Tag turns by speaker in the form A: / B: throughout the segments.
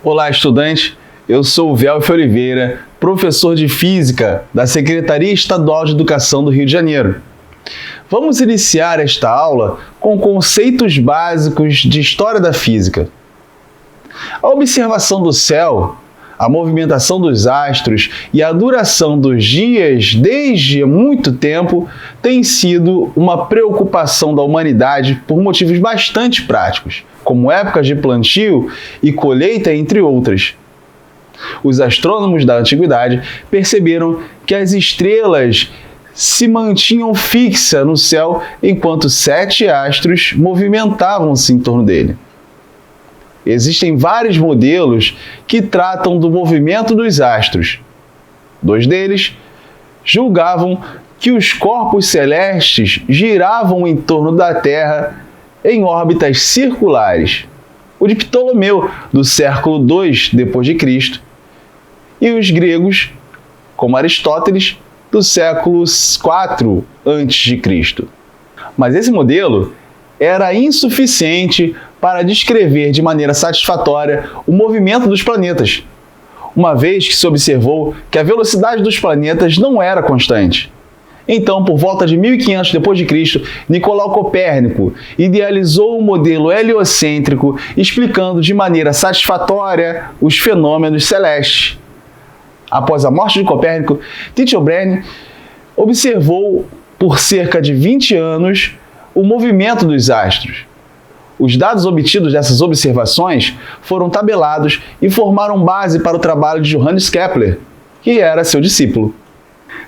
A: Olá, estudante! Eu sou o Velf Oliveira, professor de Física da Secretaria Estadual de Educação do Rio de Janeiro. Vamos iniciar esta aula com conceitos básicos de História da Física. A observação do céu, a movimentação dos astros e a duração dos dias desde muito tempo tem sido uma preocupação da humanidade por motivos bastante práticos, como épocas de plantio e colheita, entre outras. Os astrônomos da antiguidade perceberam que as estrelas se mantinham fixas no céu enquanto 7 astros movimentavam-se em torno dele. Existem vários modelos que tratam do movimento dos astros. 2 deles julgavam que os corpos celestes giravam em torno da Terra em órbitas circulares. O de Ptolomeu, do século II d.C., e os gregos, como Aristóteles, do século IV a.C. Mas esse modelo era insuficiente para descrever de maneira satisfatória o movimento dos planetas, uma vez que se observou que a velocidade dos planetas não era constante. Então, por volta de 1500 d.C., Nicolau Copérnico idealizou o modelo heliocêntrico, explicando de maneira satisfatória os fenômenos celestes. Após a morte de Copérnico, Tycho Brahe observou por cerca de 20 anos o movimento dos astros. Os dados obtidos dessas observações foram tabelados e formaram base para o trabalho de Johannes Kepler, que era seu discípulo.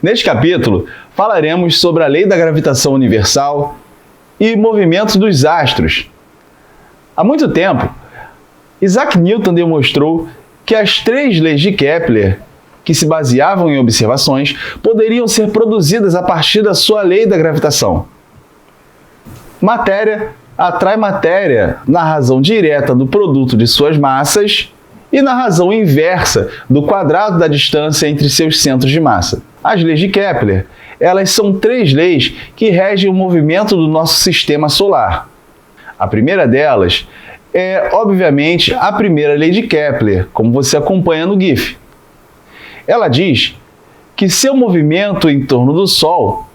A: Neste capítulo, falaremos sobre a lei da gravitação universal e movimentos dos astros. Há muito tempo, Isaac Newton demonstrou que as 3 leis de Kepler, que se baseavam em observações, poderiam ser produzidas a partir da sua lei da gravitação. Matéria atrai matéria na razão direta do produto de suas massas e na razão inversa do quadrado da distância entre seus centros de massa. As leis de Kepler, elas são 3 leis que regem o movimento do nosso sistema solar. A primeira delas é, obviamente, a primeira lei de Kepler, como você acompanha no GIF. Ela diz que seu movimento em torno do Sol,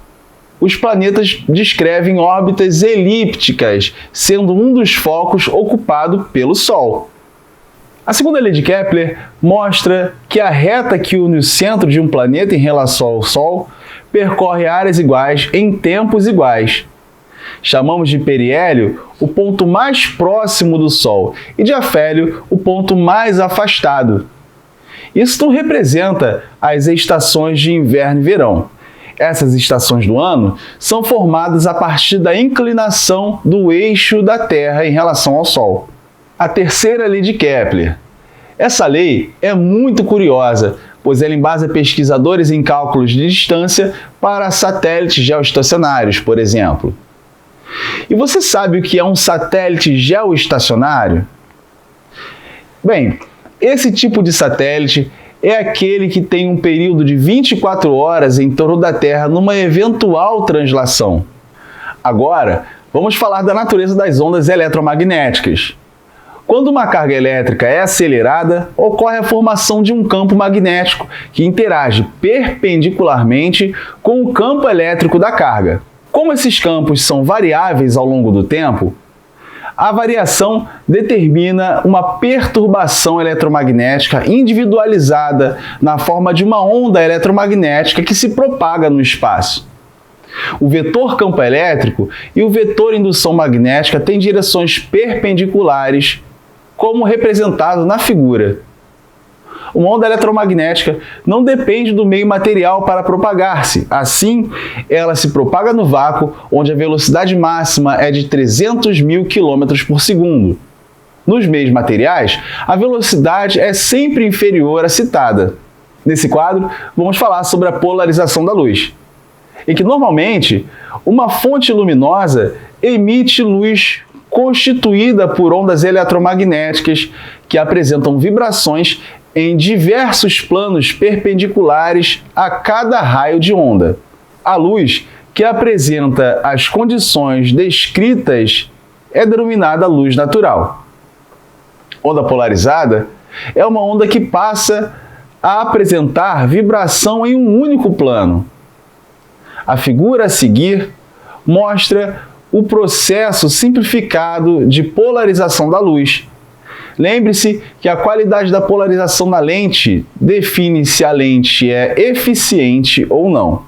A: os planetas descrevem órbitas elípticas, sendo um dos focos ocupado pelo Sol. A segunda lei de Kepler mostra que a reta que une o centro de um planeta em relação ao Sol percorre áreas iguais em tempos iguais. Chamamos de periélio o ponto mais próximo do Sol e de afélio o ponto mais afastado. Isso não representa as estações de inverno e verão. Essas estações do ano são formadas a partir da inclinação do eixo da Terra em relação ao Sol. A terceira lei de Kepler. Essa lei é muito curiosa, pois ela embasa pesquisadores em cálculos de distância para satélites geoestacionários, por exemplo. E você sabe o que é um satélite geoestacionário? Bem, esse tipo de satélite é aquele que tem um período de 24 horas em torno da Terra numa eventual translação. Agora, vamos falar da natureza das ondas eletromagnéticas. Quando uma carga elétrica é acelerada, ocorre a formação de um campo magnético que interage perpendicularmente com o campo elétrico da carga. Como esses campos são variáveis ao longo do tempo, a variação determina uma perturbação eletromagnética individualizada na forma de uma onda eletromagnética que se propaga no espaço. O vetor campo elétrico e o vetor indução magnética têm direções perpendiculares, como representado na figura. Uma onda eletromagnética não depende do meio material para propagar-se. Assim, ela se propaga no vácuo, onde a velocidade máxima é de 300.000 km por segundo. Nos meios materiais, a velocidade é sempre inferior à citada. Nesse quadro, vamos falar sobre a polarização da luz, em que normalmente uma fonte luminosa emite luz constituída por ondas eletromagnéticas que apresentam vibrações em diversos planos perpendiculares a cada raio de onda. A luz que apresenta as condições descritas é denominada luz natural. Onda polarizada é uma onda que passa a apresentar vibração em um único plano. A figura a seguir mostra o processo simplificado de polarização da luz. Lembre-se que a qualidade da polarização da lente define se a lente é eficiente ou não.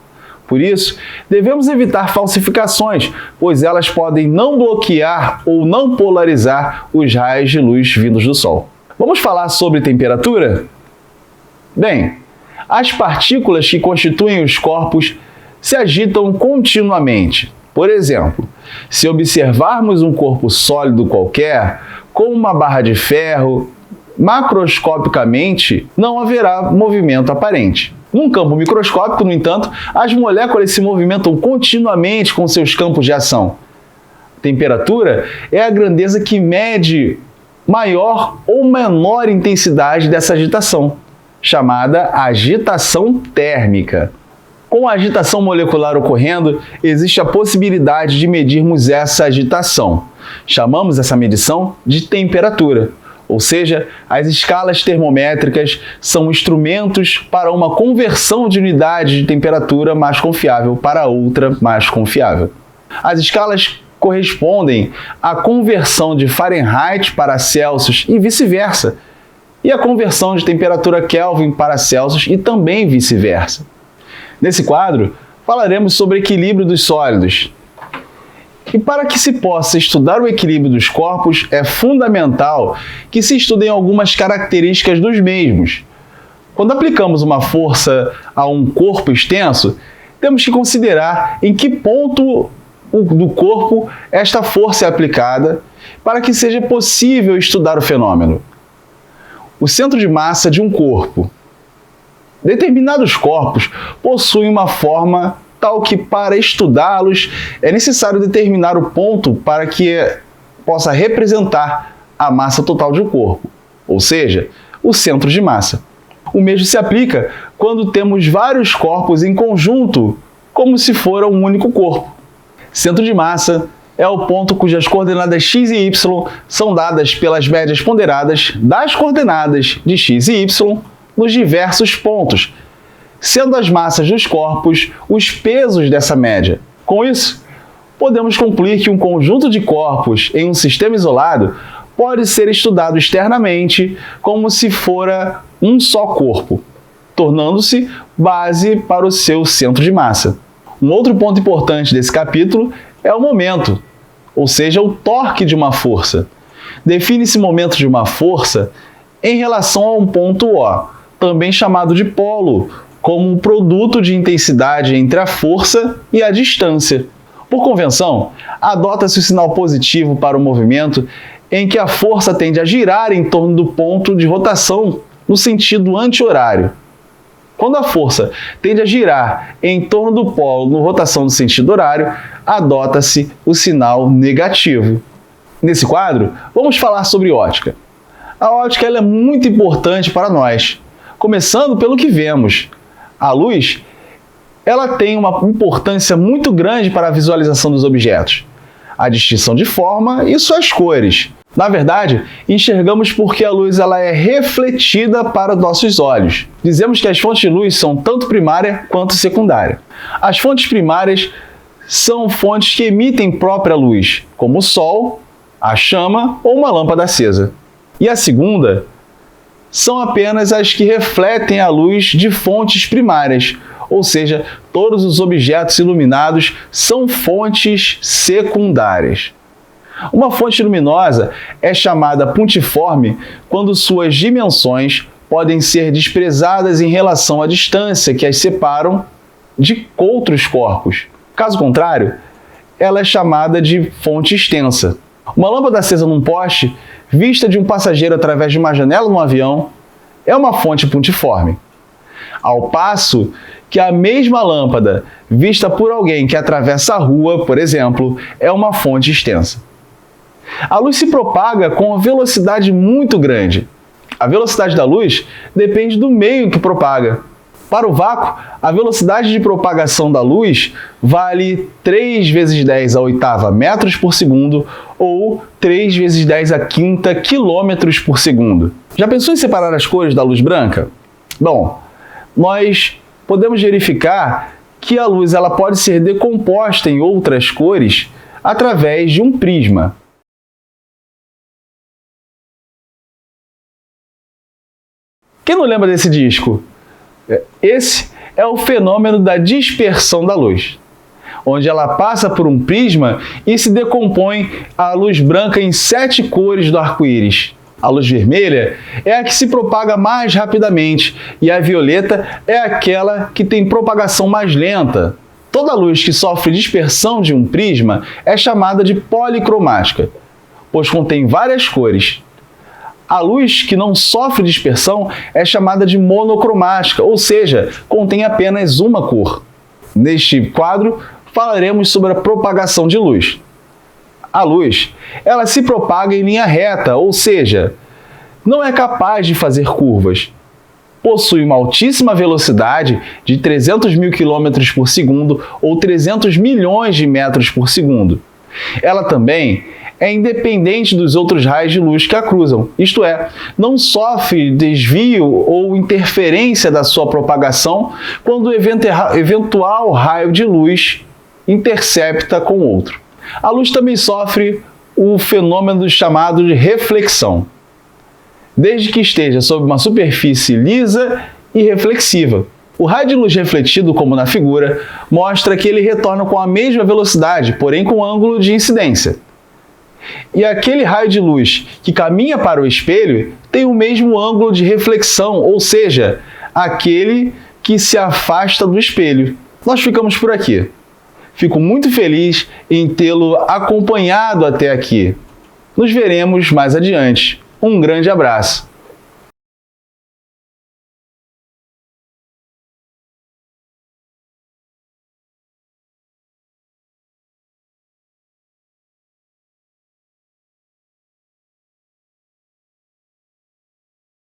A: Por isso, devemos evitar falsificações, pois elas podem não bloquear ou não polarizar os raios de luz vindos do Sol. Vamos falar sobre temperatura? Bem, as partículas que constituem os corpos se agitam continuamente. Por exemplo, se observarmos um corpo sólido qualquer, como uma barra de ferro, macroscopicamente não haverá movimento aparente. Num campo microscópico, no entanto, as moléculas se movimentam continuamente com seus campos de ação. Temperatura é a grandeza que mede maior ou menor intensidade dessa agitação, chamada agitação térmica. Com a agitação molecular ocorrendo, existe a possibilidade de medirmos essa agitação. Chamamos essa medição de temperatura. Ou seja, as escalas termométricas são instrumentos para uma conversão de unidade de temperatura mais confiável para outra mais confiável. As escalas correspondem à conversão de Fahrenheit para Celsius e vice-versa, e a conversão de temperatura Kelvin para Celsius e também vice-versa. Nesse quadro, falaremos sobre equilíbrio dos sólidos. E para que se possa estudar o equilíbrio dos corpos, é fundamental que se estudem algumas características dos mesmos. Quando aplicamos uma força a um corpo extenso, temos que considerar em que ponto do corpo esta força é aplicada para que seja possível estudar o fenômeno. O centro de massa de um corpo. Determinados corpos possuem uma forma tal que, para estudá-los, é necessário determinar o ponto para que possa representar a massa total de um corpo, ou seja, o centro de massa. O mesmo se aplica quando temos vários corpos em conjunto, como se for um único corpo. Centro de massa é o ponto cujas coordenadas x e y são dadas pelas médias ponderadas das coordenadas de x e y nos diversos pontos, sendo as massas dos corpos os pesos dessa média. Com isso, podemos concluir que um conjunto de corpos em um sistema isolado pode ser estudado externamente como se fora um só corpo, tornando-se base para o seu centro de massa. Um outro ponto importante desse capítulo é o momento, ou seja, o torque de uma força. Define-se momento de uma força em relação a um ponto O, também chamado de polo, como um produto de intensidade entre a força e a distância. Por convenção, adota-se o sinal positivo para o movimento em que a força tende a girar em torno do ponto de rotação no sentido anti-horário. Quando a força tende a girar em torno do polo no rotação no sentido horário, adota-se o sinal negativo. Nesse quadro, vamos falar sobre ótica. A ótica ela é muito importante para nós, começando pelo que vemos. A luz ela tem uma importância muito grande para a visualização dos objetos, a distinção de forma e suas cores. Na verdade, enxergamos porque a luz ela é refletida para nossos olhos. Dizemos que as fontes de luz são tanto primária quanto secundária. As fontes primárias são fontes que emitem própria luz, como o sol, a chama ou uma lâmpada acesa. E a segunda são apenas as que refletem a luz de fontes primárias, ou seja, todos os objetos iluminados são fontes secundárias. Uma fonte luminosa é chamada pontiforme quando suas dimensões podem ser desprezadas em relação à distância que as separam de outros corpos. Caso contrário, ela é chamada de fonte extensa. Uma lâmpada acesa num poste, vista de um passageiro através de uma janela num avião, é uma fonte pontiforme. Ao passo que a mesma lâmpada, vista por alguém que atravessa a rua, por exemplo, é uma fonte extensa. A luz se propaga com uma velocidade muito grande. A velocidade da luz depende do meio em que propaga. Para o vácuo, a velocidade de propagação da luz vale 3 vezes 10 à oitava metros por segundo ou 3 vezes 10 à quinta quilômetros por segundo. Já pensou em separar as cores da luz branca? Bom, nós podemos verificar que a luz ela pode ser decomposta em outras cores através de um prisma. Quem não lembra desse disco? Esse é o fenômeno da dispersão da luz, onde ela passa por um prisma e se decompõe a luz branca em 7 cores do arco-íris. A luz vermelha é a que se propaga mais rapidamente e a violeta é aquela que tem propagação mais lenta. Toda luz que sofre dispersão de um prisma é chamada de policromática, pois contém várias cores. A luz que não sofre dispersão é chamada de monocromática, ou seja, contém apenas uma cor. Neste quadro, falaremos sobre a propagação de luz. A luz, ela se propaga em linha reta, ou seja, não é capaz de fazer curvas. Possui uma altíssima velocidade de 300 mil km por segundo ou 300 milhões de metros por segundo. Ela também é independente dos outros raios de luz que a cruzam, isto é, não sofre desvio ou interferência da sua propagação quando o eventual raio de luz intercepta com outro. A luz também sofre o fenômeno chamado de reflexão, desde que esteja sob uma superfície lisa e reflexiva. O raio de luz refletido, como na figura, mostra que ele retorna com a mesma velocidade, porém com ângulo de incidência. E aquele raio de luz que caminha para o espelho tem o mesmo ângulo de reflexão, ou seja, aquele que se afasta do espelho. Nós ficamos por aqui. Fico muito feliz em tê-lo acompanhado até aqui. Nos veremos mais adiante. Um grande abraço.